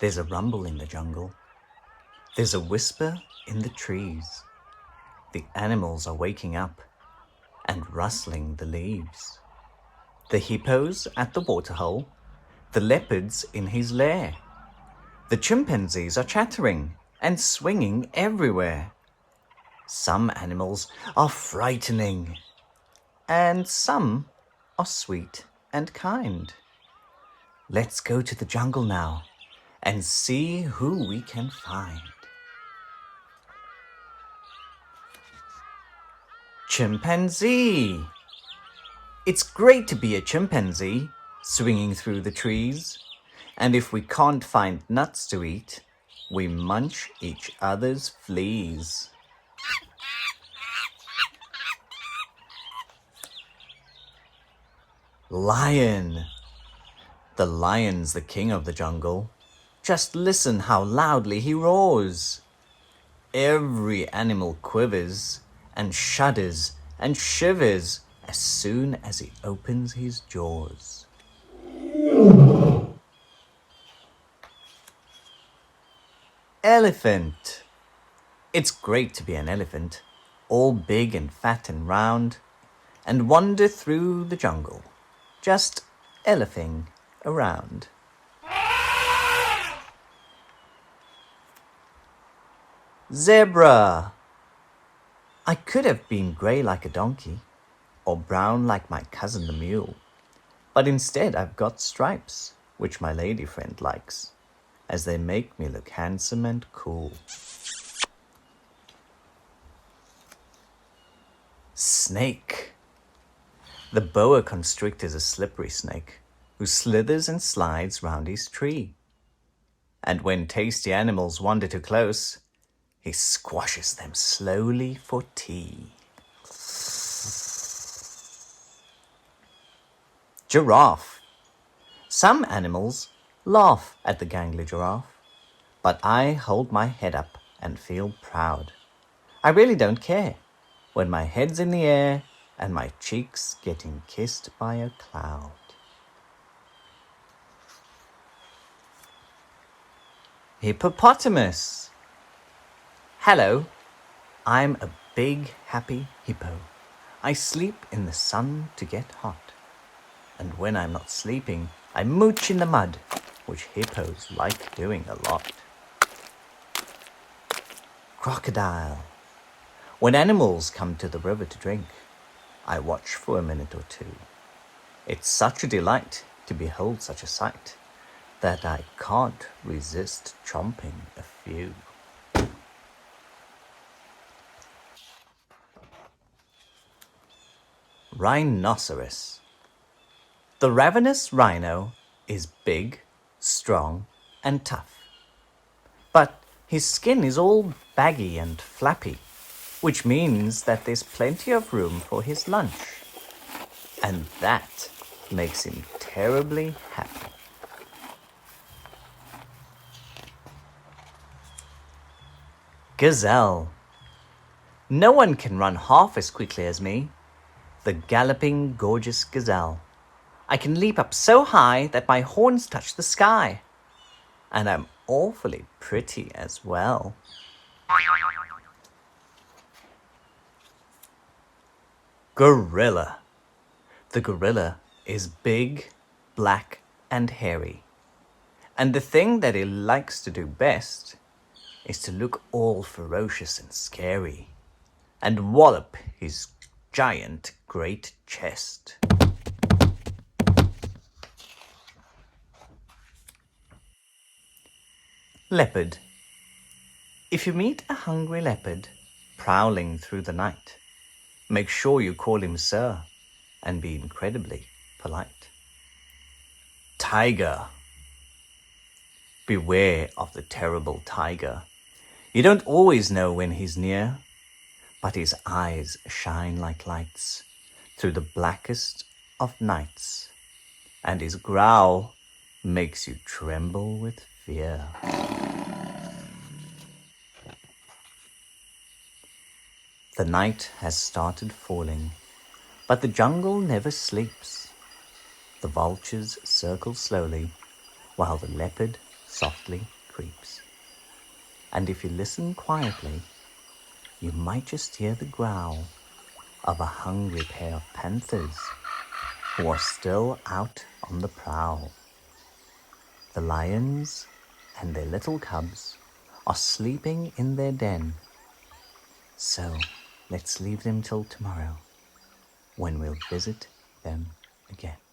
There's a rumble in the jungle. There's a whisper in the trees. The animals are waking up and rustling the leaves. The hippos at the waterhole, the leopards in his lair. The chimpanzees are chattering and swinging everywhere. Some animals are frightening, and some are sweet and kind. Let's go to the jungle now and see who we can find. Chimpanzee! It's great to be a chimpanzee, swinging through the trees. And if we can't find nuts to eat, we munch each other's fleas. Lion! The lion's the king of the jungle. Just listen how loudly he roars. Every animal quivers and shudders and shivers as soon as he opens his jaws. Elephant! It's great to be an elephant, all big and fat and round, and wander through the jungle, just elephing around. Zebra! I could have been grey like a donkey, or brown like my cousin the mule, but instead I've got stripes, which my lady friend likes, as they make me look handsome and cool. Snake! The boa constrictor is a slippery snake who slithers and slides round his tree. And when tasty animals wander too close, he squashes them slowly for tea. Giraffe. Some animals laugh at the gangly giraffe, but I hold my head up and feel proud. I really don't care when my head's in the air and my cheeks getting kissed by a cloud. Hippopotamus. Hello, I'm a big happy hippo. I sleep in the sun to get hot. And when I'm not sleeping, I mooch in the mud, which hippos like doing a lot. Crocodile. When animals come to the river to drink, I watch for a minute or two. It's such a delight to behold such a sight that I can't resist chomping a few. Rhinoceros. The ravenous rhino is big, strong, and tough. But his skin is all baggy and flappy, which means that there's plenty of room for his lunch. And that makes him terribly happy. Gazelle. No one can run half as quickly as me. The galloping, gorgeous gazelle. I can leap up so high that my horns touch the sky. And I'm awfully pretty as well. Gorilla. The gorilla is big, black, and hairy. And the thing that he likes to do best is to look all ferocious and scary and wallop his giant great chest. Leopard. If you meet a hungry leopard prowling through the night, make sure you call him sir and be incredibly polite. Tiger. Beware of the terrible tiger. You don't always know when he's near, but his eyes shine like lights through the blackest of nights, and his growl makes you tremble with fear. The night has started falling, but the jungle never sleeps. The vultures circle slowly, while the leopard softly creeps. And if you listen quietly, you might just hear the growl of a hungry pair of panthers who are still out on the prowl. The lions and their little cubs are sleeping in their den, so let's leave them till tomorrow when we'll visit them again.